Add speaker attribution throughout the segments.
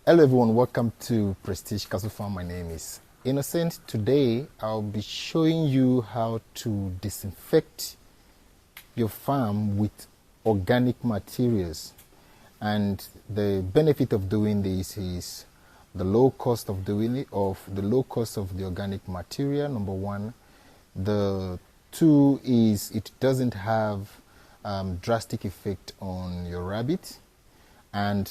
Speaker 1: Hello everyone, welcome to Prestige Castle Farm. My name is Innocent. Today I'll be showing you how to disinfect your farm with organic materials. And the benefit of doing this is the low cost of doing it, the low cost of the organic material, number one. The two is it doesn't have drastic effect on your rabbit. And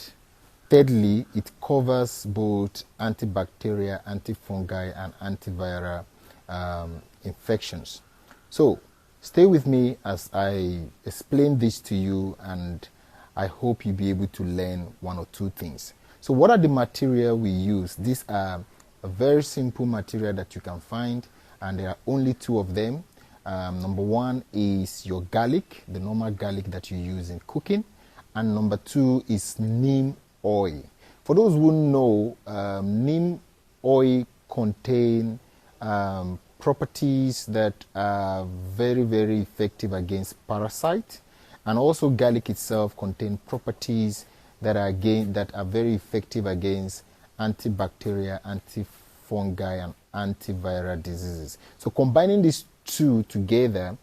Speaker 1: thirdly, it covers both antibacterial, antifungal, and antiviral infections. So stay with me as I explain this to you, and I hope you'll be able to learn one or two things. So what are the material we use? These are a very simple material that you can find, and there are only two of them. Number one is your garlic, the normal garlic that you use in cooking. And number two is neem oil. For those who know, neem oil contain properties that are very, very effective against parasites, and also garlic itself contains properties that are very effective against antibacterial, antifungal, and antiviral diseases. So combining these two together,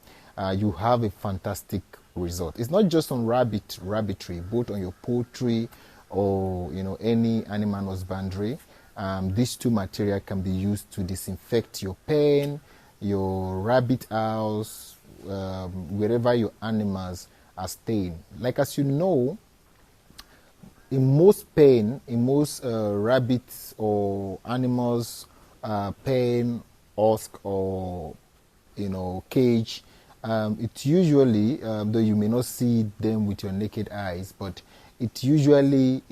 Speaker 1: you have a fantastic result. It's not just on rabbitry, both on your poultry or any animal husbandry. These two materials can be used to disinfect your pen, your rabbit house, wherever your animals are staying. Like, as you know, in most rabbits or animals pen, husk, or cage, it usually, though you may not see them with your naked eyes, but it usually,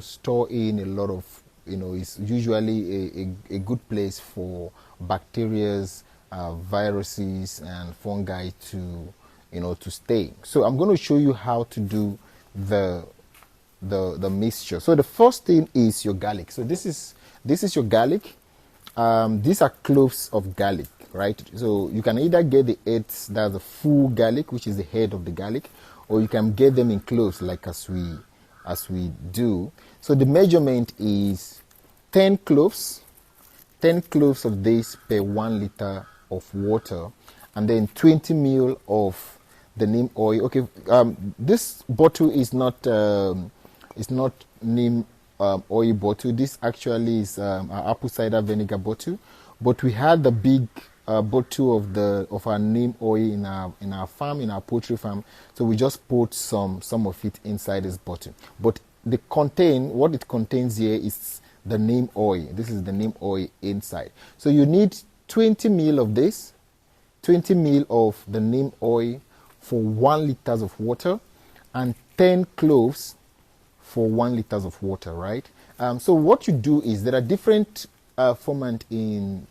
Speaker 1: store in a lot of, it's usually a good place for bacteria, viruses, and fungi to, to stay. So I'm going to show you how to do the mixture. So the first thing is your garlic. So this is your garlic. These are cloves of garlic, right? So you can either get the heads, that's the full garlic, which is the head of the garlic, or you can get them in cloves, like as we do. So the measurement is 10 cloves of this per 1 liter of water, and then 20 ml of the neem oil. Okay, this bottle is not neem oil bottle. This actually is an apple cider vinegar bottle, but we had the big bottle of our neem oil in our farm, in our poultry farm. So we just put some of it inside this bottle. But what it contains here is the neem oil. This is the neem oil inside. So you need 20 ml of this, 20 ml of the neem oil for 1 liter of water, and 10 cloves for 1 liter of water, right? So what you do is there are different format in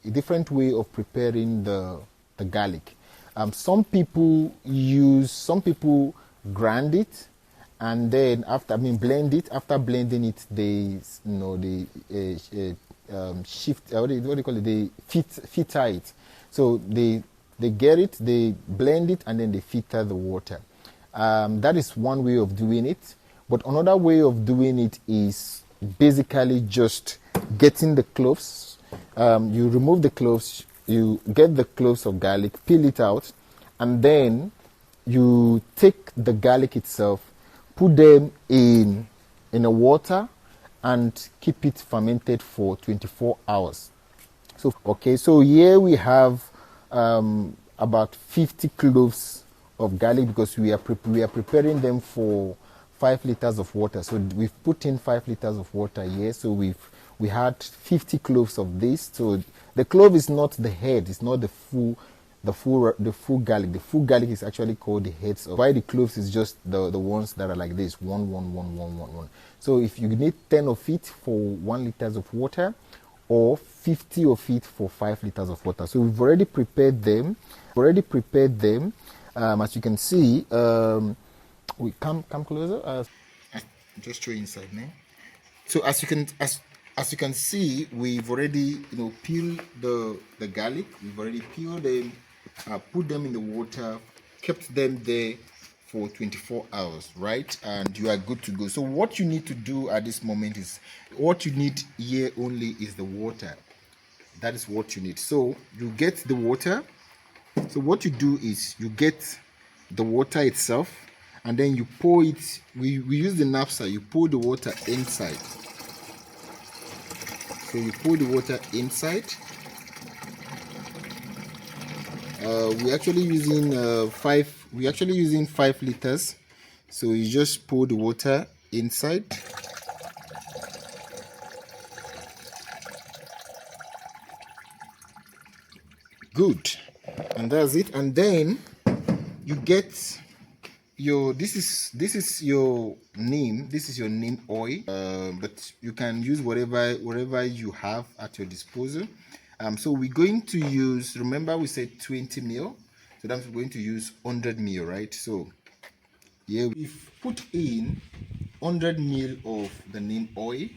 Speaker 1: a different way of preparing the garlic. Some people grind it, and then blend it. After blending it, they shift. What do you call it? They filter it. So they get it, they blend it, and then they filter the water. That is one way of doing it. But another way of doing it is basically just getting the cloves. You remove the cloves, you get the cloves of garlic, peel it out, and then you take the garlic itself, put them in a water, and keep it fermented for 24 hours. So here we have about 50 cloves of garlic, because we are preparing them for 5 liters of water. So we've put in 5 liters of water here. So we had 50 cloves of this. So the clove is not the head. It's not the full garlic. The full garlic is actually called the heads. Why the cloves is just the ones that are like this, one. So if you need 10 of it for 1 liters of water, or 50 of it for 5 liters of water. So we've already prepared them. As you can see, we come closer. Just show inside now. So as you can see, we've already peeled the garlic. We've already peeled them, put them in the water, kept them there for 24 hours, right? And you are good to go. So what you need to do at this moment is, what you need here only is the water. That is what you need. So you get the water. So what you do is you get the water itself, and then you pour it. We use the knapsack. You pour the water inside. So you pour the water inside. We're actually using 5 liters. So you just pour the water inside. Good. And that's it. And then you get your, this is your neem. This is your neem oil. But you can use whatever you have at your disposal. So we're going to use, remember we said 20 ml, so that's we're going to use 100 ml, right? So here we've put in 100 ml of the neem oil,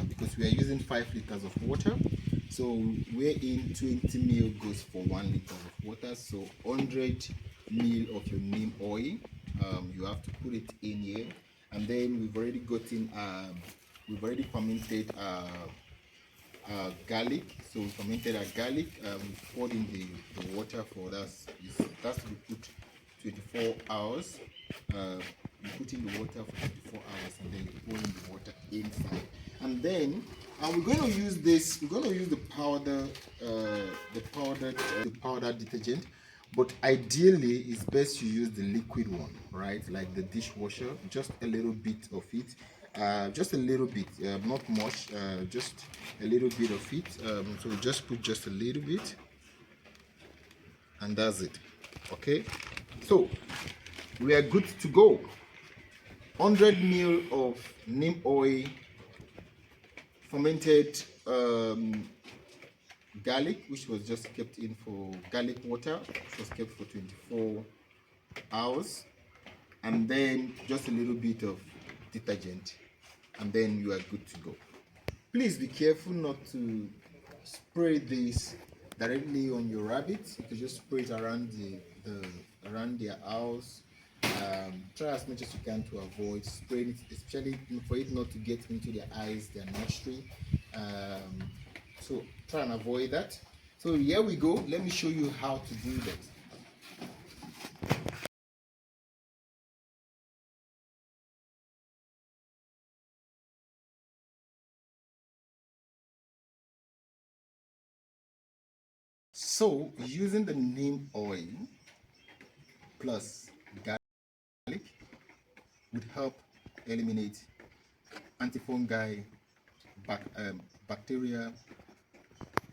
Speaker 1: because we are using 5 liters of water. So we're in 20 ml goes for 1 liter of water. So 100 ml of your neem oil, you have to put it in here. And then we've already fermented garlic. So we fermented our garlic. We poured in the water for that. That's to be put 24 hours. You put in the water for 24 hours, and then you pour in the water inside. And then we're going to use this. We're going to use the powder detergent. But ideally, it's best you use the liquid one, right? Like the dishwasher, just a little bit of it. Just a little bit, not much, just a little bit of it. So just put just a little bit, and that's it. Okay, so we are good to go. 100 ml of neem oil, fermented garlic, which was just kept in for garlic water, which was kept for 24 hours, and then just a little bit of detergent, and then you are good to go. Please be careful not to spray this directly on your rabbits. You can just spray it around around their house. Try as much as you can to avoid spraying it, especially for it not to get into their eyes, their nostril. So try and avoid that. So here we go. Let me show you how to do that. So using the neem oil plus garlic would help eliminate antifungi, bacteria,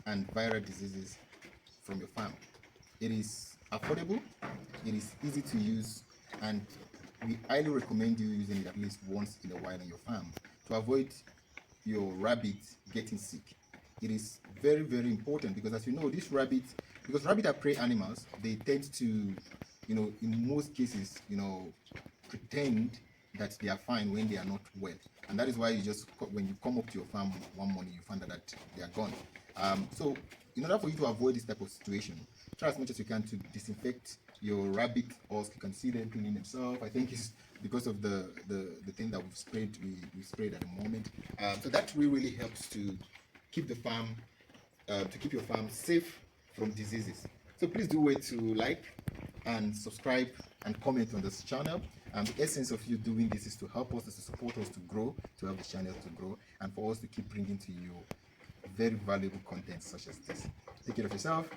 Speaker 1: and viral diseases from your farm. It is affordable, it is easy to use, and we highly recommend you using it at least once in a while in your farm to avoid your rabbits getting sick. It is very, very important because, as you know, these rabbits, because rabbits are prey animals, they tend to, in most cases, pretend that they are fine when they are not well. And that is why when you come up to your farm one morning, you find that they are gone. So in order for you to avoid this type of situation, try as much as you can to disinfect your rabbit house. You can see them cleaning themselves. I think it's because of the thing that we sprayed at the moment. So that really helps to keep the farm, to keep your farm safe from diseases. So please do wait to like and subscribe and comment on this channel. And the essence of you doing this is to help us, is to support us to grow, to help the channel to grow, and for us to keep bringing to you very valuable content such as this. Take care of yourself.